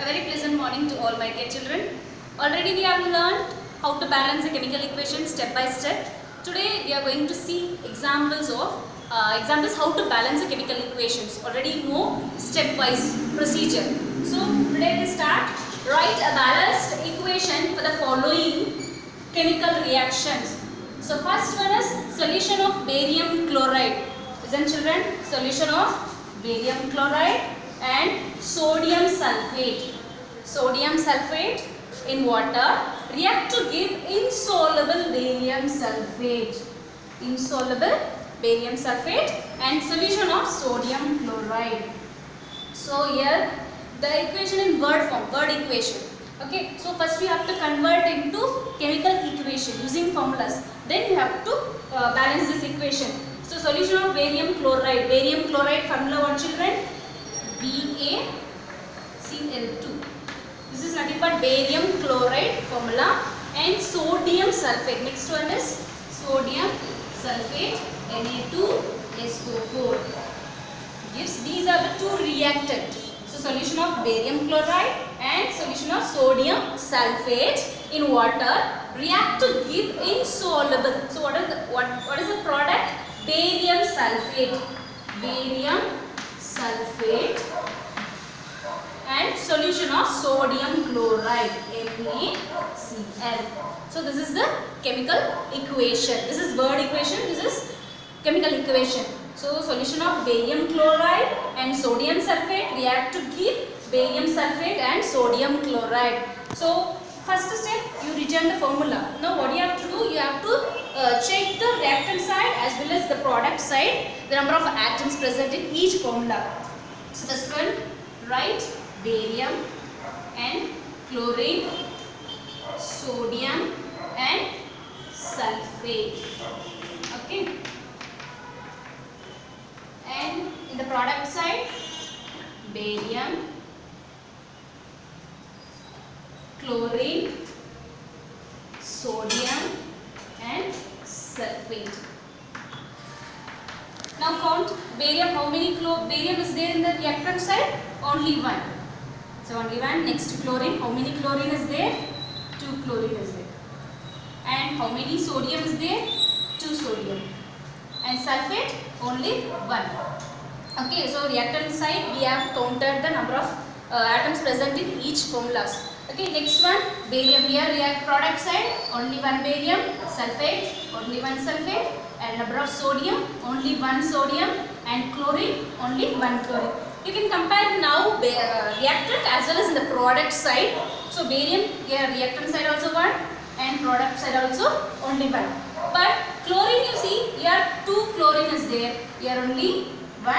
A very pleasant morning to all my dear children. Already we have learned how to balance a chemical equation step by step. Today we are going to see examples how to balance a chemical equations. Already know stepwise procedure. So today we start. Write a balanced equation for the following chemical reactions. So first one is solution of barium chloride. Listen children, solution of barium chloride and sodium sulfate. Sodium sulfate in water react to give insoluble barium sulfate. Insoluble barium sulfate and solution of sodium chloride. So here the equation in word form, word equation. Okay, so first we have to convert into chemical equation using formulas. Then you have to balance this equation. So solution of barium chloride. Barium chloride formula what children? BaCl2. This is nothing but barium chloride formula and sodium sulfate. Next one is sodium sulfate Na2SO4. Gives these are the two reactant. So solution of barium chloride and solution of sodium sulfate in water react to give insoluble. So what is the product? Barium sulfate. Barium sulfate and solution of sodium chloride NaCl. So this is the chemical equation. This is word equation. This is chemical equation. So solution of barium chloride and sodium sulfate react to give barium sulfate and sodium chloride. So first step, you return the formula. Now what you have to do? You have to check the reactant side as well as the product side, the number of atoms present in each formula. So first one, write barium and chlorine, sodium and sulfate. Okay. And in the product side, barium, chlorine, sodium and sulfate. Now count barium. How many barium is there in the reactant side? Only one. So only one. Next chlorine. How many chlorine is there? 2 chlorine is there. And how many sodium is there? 2 sodium. And sulfate only 1. Okay, so reactant side we have counted the number of atoms present in each formulas. Okay, next one barium. Here product side only 1 barium, sulfate only 1 sulfate, and number of sodium only 1 sodium, and chlorine only 1 chlorine. You can compare now reactant as well as in the product side. So barium here reactant side also 1 and product side also only 1. But chlorine you see here 2 chlorine is there, here only 1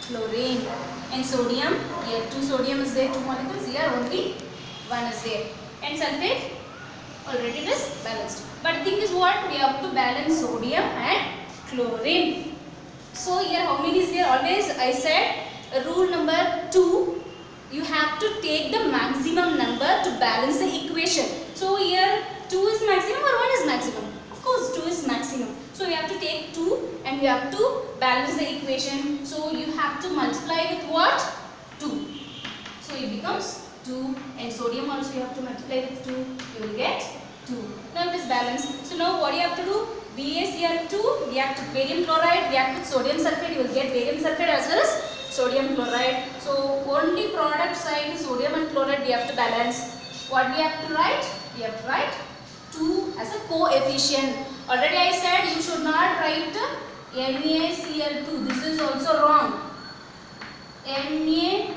chlorine, and sodium here 2 sodium is there, 2 molecules, here only 1 is there, and sulfate already it is balanced. But the thing is what? We have to balance sodium and chlorine. So here how many is there? Always I said rule number 2, you have to take the maximum number to balance the equation. So here 2 is maximum or 1 is maximum? Of course 2 is maximum. So we have to take 2 and we have to balance the equation. So you have to multiply with what? 2. So it becomes 2, and sodium also you have to multiply with 2. You will get 2. Now it is balanced. So now what you have to do? BaCl2 react with barium chloride, react with sodium sulfate. You will get barium sulfate as well as sodium chloride. So only product side sodium and chloride we have to balance. What we have to write? We have to write 2 as a coefficient. Already I said you should not write NaCl2. This is also wrong. NaCl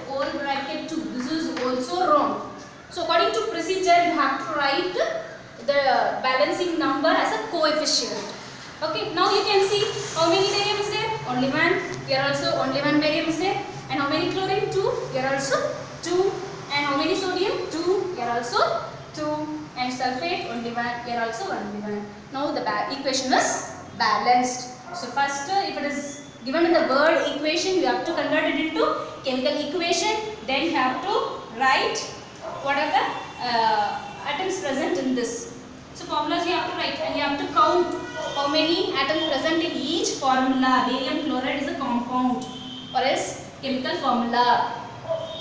whole bracket 2. This is also wrong. So according to procedure you have to write the balancing number as a coefficient. Okay, now you can see how many barium is there? Only 1. Here also only 1 barium is there. And how many chlorine? 2. Here also 2. And how many sodium? 2. Here also 2. And sulfate only 1. Here also only 1. Now the equation is balanced. So first if it is given in the word equation, you have to convert it into chemical equation. Then you have to write what are the atoms present in this. So formulas you have to write and you have to count how many atoms present in each formula. Barium chloride is a compound or else chemical formula.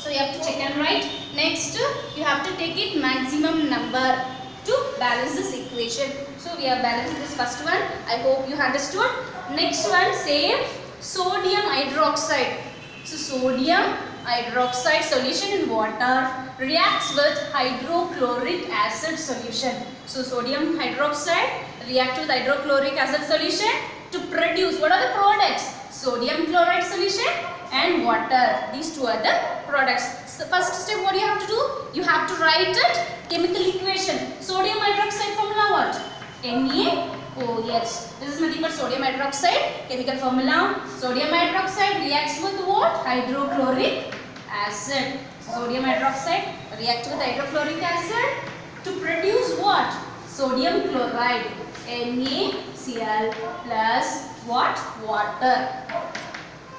So you have to check and write. Next, you have to take it maximum number to balance this equation. So we have balanced this first one. I hope you understood. Next one, same sodium hydroxide. So sodium hydroxide solution in water reacts with hydrochloric acid solution. So sodium hydroxide reacts with hydrochloric acid solution to produce, what are the products? Sodium chloride solution and water. These two are the products. So first step, what you have to do? You have to write it chemical equation. Sodium hydroxide formula what? NaOH. This is nothing but sodium hydroxide. Chemical formula. Sodium hydroxide reacts with what? Hydrochloric acid. Sodium hydroxide reacts with hydrochloric acid to produce what? Sodium chloride. NaCl plus what? Water.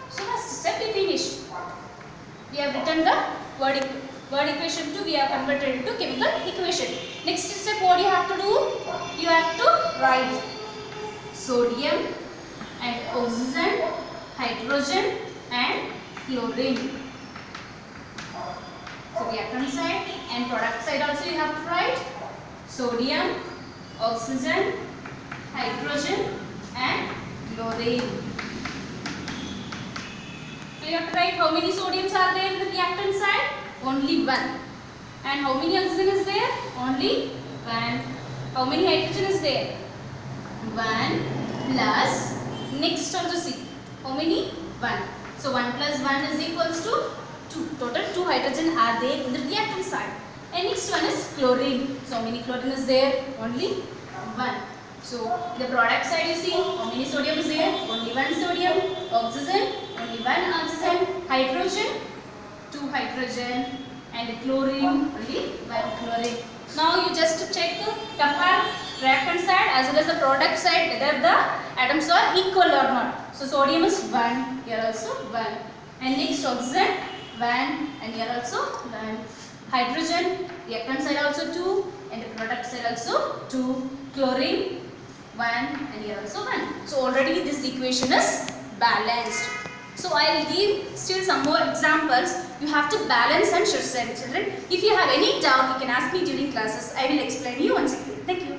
So first step we finished. We have written the word equation 2, we have converted into chemical equation. Next step, what you have to do? You have to write sodium and oxygen, hydrogen and chlorine. So reactant side and product side also you have to write sodium, oxygen, hydrogen and chlorine. So you have to write how many sodiums are there in the reactant side? Only one. And how many oxygen is there? Only one. How many hydrogen is there? One plus, next also see. How many? One. So 1 plus 1 is equals to 2. Total 2 hydrogen are there in the reactant side. And next one is chlorine. So how many chlorine is there? Only one. So the product side you see, how many sodium is there? Only one sodium. Oxygen, only one oxygen. Hydrogen, 2 hydrogen. And chlorine, only 1 chlorine. Now you just check, compare reactant side as well as the product side whether the atoms are equal or not. So sodium is 1, here also 1. And next oxygen 1 and here also 1. Hydrogen, reactant side also 2 and the product side also 2. Chlorine 1 and here also 1. So already this equation is balanced. So I will give still some more examples. You have to balance and understand, children. If you have any doubt, you can ask me during classes. I will explain you once again. Thank you.